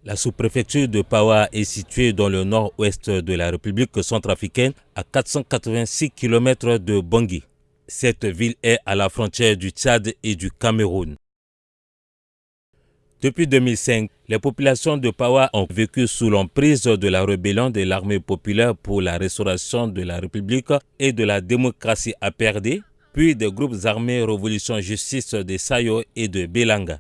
La sous-préfecture de Pawa est située dans le nord-ouest de la République centrafricaine, à 486 km de Bangui. Cette ville est à la frontière du Tchad et du Cameroun. Depuis 2005, les populations de Pawa ont vécu sous l'emprise de la rébellion de l'armée populaire pour la restauration de la République et de la démocratie APRD, puis des groupes armés Révolution Justice de Sayo et de Belanga.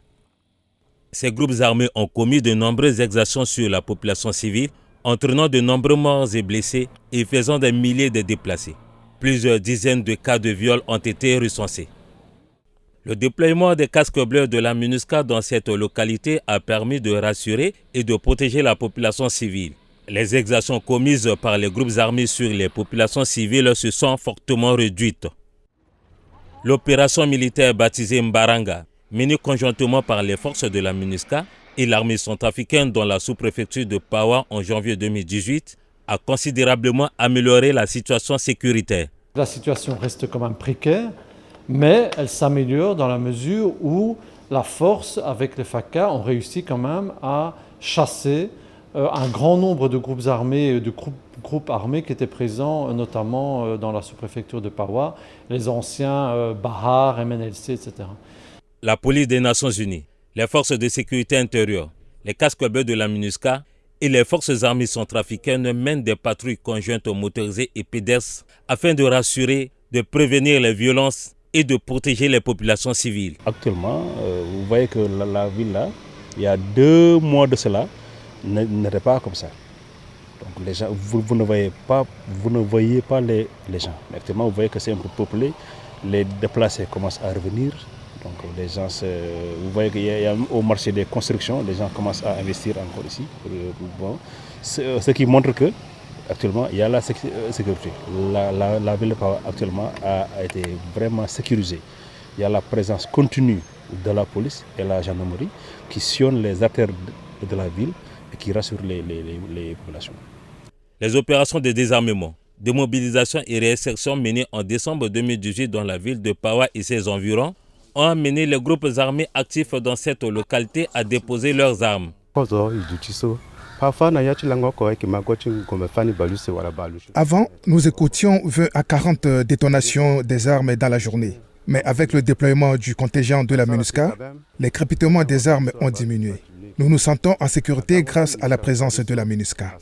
Ces groupes armés ont commis de nombreuses exactions sur la population civile, entraînant de nombreux morts et blessés et faisant des milliers de déplacés. Plusieurs dizaines de cas de viol ont été recensés. Le déploiement des casques bleus de la MINUSCA dans cette localité a permis de rassurer et de protéger la population civile. Les exactions commises par les groupes armés sur les populations civiles se sont fortement réduites. L'opération militaire baptisée Mbaranga, menée conjointement par les forces de la MINUSCA et l'armée centrafricaine dans la sous-préfecture de Pawa en janvier 2018, a considérablement amélioré la situation sécuritaire. La situation reste quand même précaire, mais elle s'améliore dans la mesure où la force, avec les FACA, ont réussi quand même à chasser un grand nombre de groupes armés, qui étaient présents notamment dans la sous-préfecture de Pawa, les anciens Bahar, MNLC, etc. La police des Nations Unies, les forces de sécurité intérieure, les casques bleus de la MINUSCA et les forces armées centrafricaines mènent des patrouilles conjointes motorisées et pédestres afin de rassurer, de prévenir les violences et de protéger les populations civiles. Actuellement, vous voyez que la ville là, il y a 2 mois de cela, n'était pas comme ça. Donc les gens, vous ne voyez pas les gens. Mais actuellement, vous voyez que c'est un peu peuplé. Les déplacés commencent à revenir. Donc les gens, vous voyez qu'il y a au marché des constructions, les gens commencent à investir encore ici. Bon, ce qui montre que actuellement il y a la sécurité. La ville actuellement a été vraiment sécurisée. Il y a la présence continue de la police et la gendarmerie qui sillonnent les artères de la ville et qui rassurent les populations. Les opérations de désarmement, de mobilisation et réinsertion menées en décembre 2018 dans la ville de Pawa et ses environs ont amené les groupes armés actifs dans cette localité à déposer leurs armes. Avant, nous écoutions 20 à 40 détonations des armes dans la journée. Mais avec le déploiement du contingent de la MINUSCA, les crépitements des armes ont diminué. Nous nous sentons en sécurité grâce à la présence de la MINUSCA.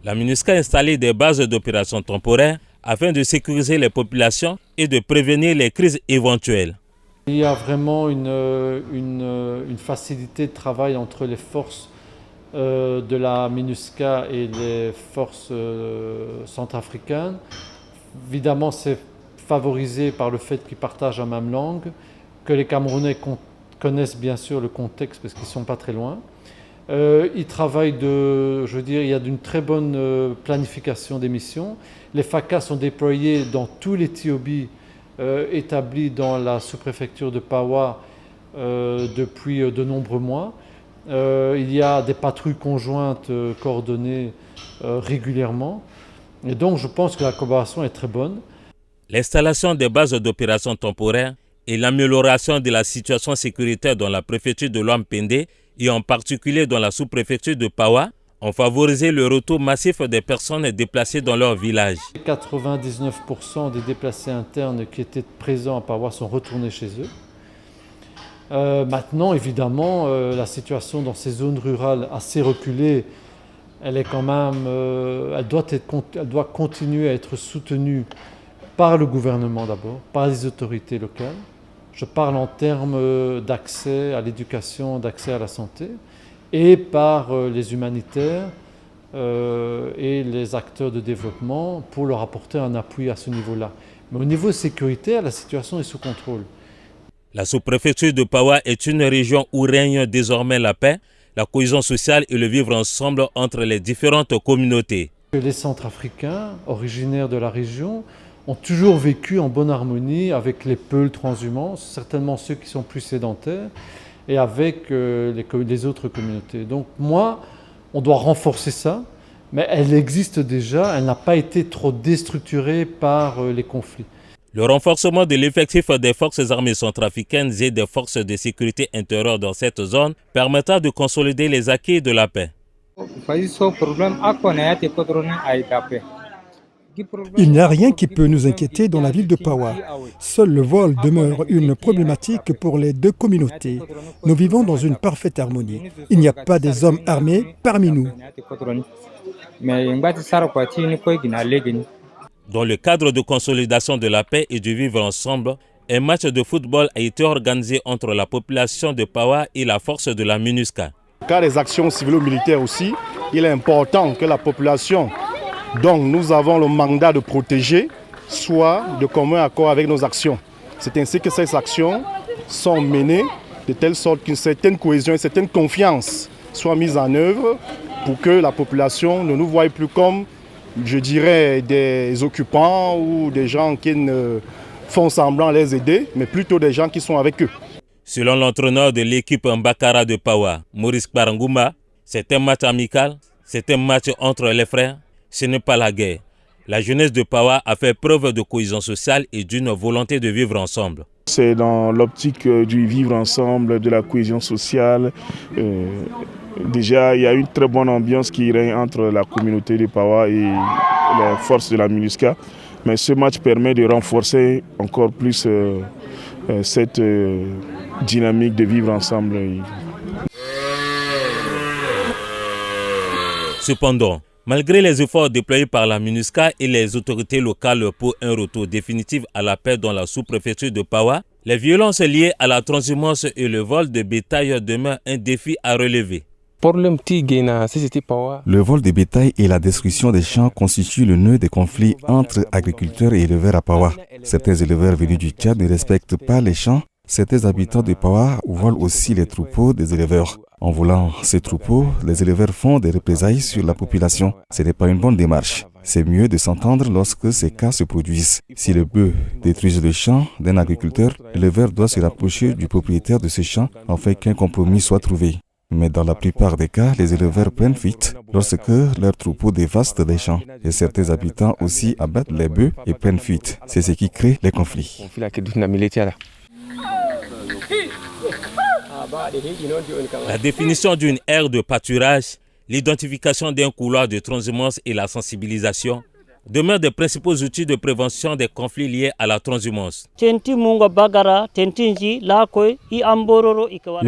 La MINUSCA a installé des bases d'opération temporaires afin de sécuriser les populations et de prévenir les crises éventuelles. Il y a vraiment une facilité de travail entre les forces de la MINUSCA et les forces centrafricaines. Évidemment, c'est favorisé par le fait qu'ils partagent la même langue, que les Camerounais connaissent bien sûr le contexte parce qu'ils ne sont pas très loin. Ils travaillent il y a d'une très bonne planification des missions. Les FACA sont déployés dans tous les TOB établis dans la sous-préfecture de Pawa depuis de nombreux mois. Il y a des patrouilles conjointes coordonnées régulièrement. Et donc je pense que la collaboration est très bonne. L'installation des bases d'opération temporaires et l'amélioration de la situation sécuritaire dans la préfecture de Loampende et en particulier dans la sous-préfecture de Pawa ont favorisé le retour massif des personnes déplacées dans leur village. 99% des déplacés internes qui étaient présents à Pawa sont retournés chez eux. Maintenant, évidemment, la situation dans ces zones rurales assez reculées, elle est quand même, elle doit continuer à être soutenue par le gouvernement d'abord, par les autorités locales. Je parle en termes d'accès à l'éducation, d'accès à la santé, et par les humanitaires et les acteurs de développement pour leur apporter un appui à ce niveau-là. Mais au niveau sécuritaire, la situation est sous contrôle. La sous-préfecture de Pawa est une région où règne désormais la paix, la cohésion sociale et le vivre ensemble entre les différentes communautés. Les Centrafricains, originaires de la région, ont toujours vécu en bonne harmonie avec les Peuls transhumants, certainement ceux qui sont plus sédentaires, et avec les autres communautés. Donc moi, on doit renforcer ça, mais elle existe déjà, elle n'a pas été trop déstructurée par les conflits. Le renforcement de l'effectif des forces armées centrafricaines et des forces de sécurité intérieure dans cette zone permettra de consolider les acquis de la paix. Il n'y a rien qui peut nous inquiéter dans la ville de Pawa. Seul le vol demeure une problématique pour les deux communautés. Nous vivons dans une parfaite harmonie. Il n'y a pas des hommes armés parmi nous. Dans le cadre de consolidation de la paix et du vivre ensemble, un match de football a été organisé entre la population de Pawa et la force de la MINUSCA. Car les actions civilo-militaires aussi, il est important que la population dont nous avons le mandat de protéger soit de commun accord avec nos actions. C'est ainsi que ces actions sont menées de telle sorte qu'une certaine cohésion, une certaine confiance soit mise en œuvre pour que la population ne nous voie plus comme, je dirais, des occupants ou des gens qui ne font semblant les aider, mais plutôt des gens qui sont avec eux. Selon l'entraîneur de l'équipe Mbakara de Pawa, Maurice Kparanguma, c'est un match amical, c'est un match entre les frères, ce n'est pas la guerre. La jeunesse de Pawa a fait preuve de cohésion sociale et d'une volonté de vivre ensemble. C'est dans l'optique du vivre ensemble, de la cohésion sociale. Déjà, il y a une très bonne ambiance qui règne entre la communauté de Pawa et les forces de la MINUSCA. Mais ce match permet de renforcer encore plus cette dynamique de vivre ensemble. Cependant, malgré les efforts déployés par la MINUSCA et les autorités locales pour un retour définitif à la paix dans la sous-préfecture de Pawa, les violences liées à la transhumance et le vol de bétail demeurent un défi à relever. Le vol de bétail et la destruction des champs constituent le nœud des conflits entre agriculteurs et éleveurs à Pawa. Certains éleveurs venus du Tchad ne respectent pas les champs. Certains habitants de Pawa volent aussi les troupeaux des éleveurs. En volant ces troupeaux, les éleveurs font des représailles sur la population. Ce n'est pas une bonne démarche. C'est mieux de s'entendre lorsque ces cas se produisent. Si le bœuf détruit le champ d'un agriculteur, l'éleveur doit se rapprocher du propriétaire de ce champ afin qu'un compromis soit trouvé. Mais dans la plupart des cas, les éleveurs prennent fuite lorsque leurs troupeaux dévastent les champs. Et certains habitants aussi abattent les bœufs et prennent fuite. C'est ce qui crée les conflits. La définition d'une aire de pâturage, l'identification d'un couloir de transhumance et la sensibilisation demeurent des principaux outils de prévention des conflits liés à la transhumance. Le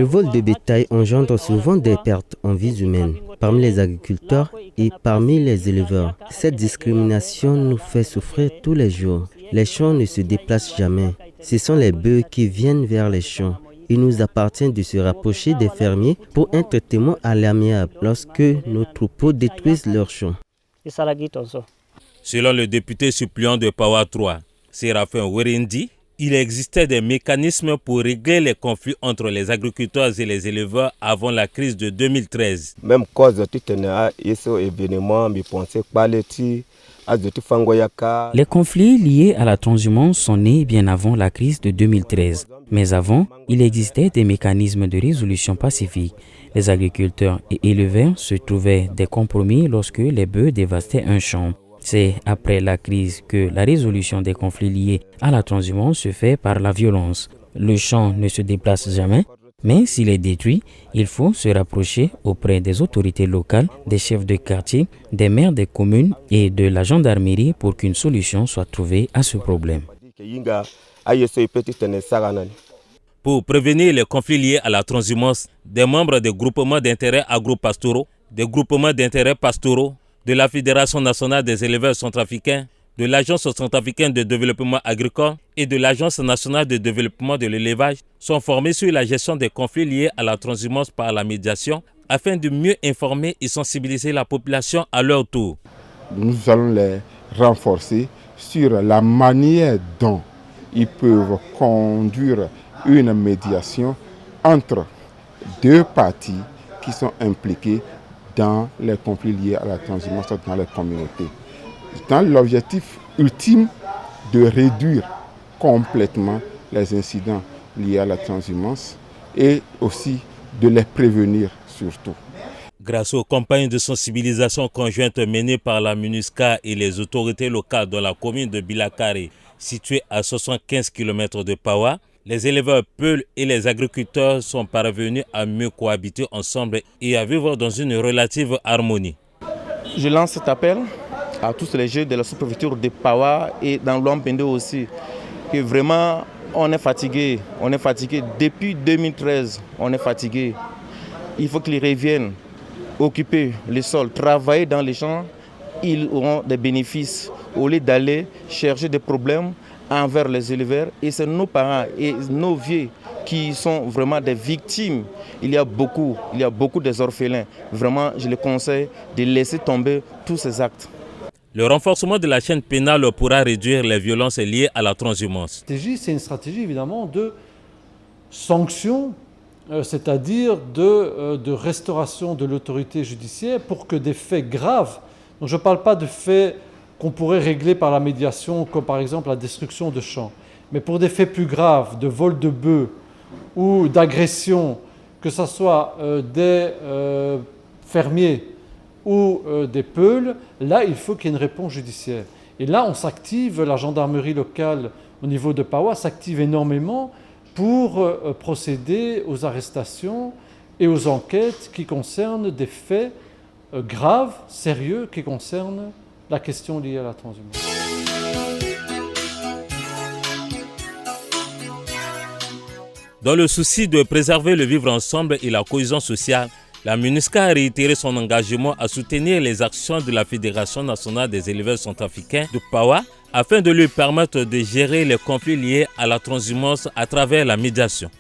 vol de bétail engendre souvent des pertes en vies humaines parmi les agriculteurs et parmi les éleveurs. Cette discrimination nous fait souffrir tous les jours. Les champs ne se déplacent jamais. Ce sont les bœufs qui viennent vers les champs. Il nous appartient de se rapprocher des fermiers pour être témoins à l'amiable lorsque nos troupeaux détruisent leurs champs. Selon le député suppléant de Pawa 3, Séraphin Werendi, il existait des mécanismes pour régler les conflits entre les agriculteurs et les éleveurs avant la crise de 2013. Même cause de tout événement, les conflits liés à la transhumance sont nés bien avant la crise de 2013. Mais avant, il existait des mécanismes de résolution pacifique. Les agriculteurs et éleveurs se trouvaient des compromis lorsque les bœufs dévastaient un champ. C'est après la crise que la résolution des conflits liés à la transhumance se fait par la violence. Le champ ne se déplace jamais, mais s'il est détruit, il faut se rapprocher auprès des autorités locales, des chefs de quartier, des maires des communes et de la gendarmerie pour qu'une solution soit trouvée à ce problème. Pour prévenir les conflits liés à la transhumance, des membres des groupements d'intérêts agro-pastoraux, des groupements d'intérêts pastoraux, de la Fédération nationale des éleveurs centrafricains, de l'Agence centrafricaine de développement agricole et de l'Agence nationale de développement de l'élevage sont formés sur la gestion des conflits liés à la transhumance par la médiation afin de mieux informer et sensibiliser la population à leur tour. Nous allons les renforcer sur la manière dont ils peuvent conduire une médiation entre deux parties qui sont impliquées dans les conflits liés à la transhumance dans les communautés. Dans l'objectif ultime de réduire complètement les incidents liés à la transhumance et aussi de les prévenir surtout. Grâce aux campagnes de sensibilisation conjointes menées par la MINUSCA et les autorités locales dans la commune de Bilakare, Situé à 75 km de Pawa, les éleveurs Peuls et les agriculteurs sont parvenus à mieux cohabiter ensemble et à vivre dans une relative harmonie. Je lance cet appel à tous les jeunes de la sous-préfecture de Pawa et dans l'Ouampende aussi, que vraiment on est fatigué. Depuis 2013, on est fatigué. Il faut qu'ils reviennent occuper les sols, travailler dans les champs, ils auront des bénéfices au lieu d'aller chercher des problèmes envers les éleveurs. Et c'est nos parents et nos vieux qui sont vraiment des victimes. Il y a beaucoup des orphelins. Vraiment, je les conseille de laisser tomber tous ces actes. Le renforcement de la chaîne pénale pourra réduire les violences liées à la transhumance. C'est une stratégie évidemment de sanction, c'est-à-dire de restauration de l'autorité judiciaire pour que des faits graves, donc je ne parle pas de faits qu'on pourrait régler par la médiation, comme par exemple la destruction de champs, mais pour des faits plus graves, de vol de bœufs ou d'agression, que ce soit des fermiers ou des Peuls, là il faut qu'il y ait une réponse judiciaire. Et là on s'active, la gendarmerie locale au niveau de Pawa s'active énormément pour procéder aux arrestations et aux enquêtes qui concernent des faits graves, sérieux, qui concernent la question liée à la transhumance. Dans le souci de préserver le vivre ensemble et la cohésion sociale, la MINUSCA a réitéré son engagement à soutenir les actions de la Fédération nationale des éleveurs centrafricains de Pawa afin de lui permettre de gérer les conflits liés à la transhumance à travers la médiation.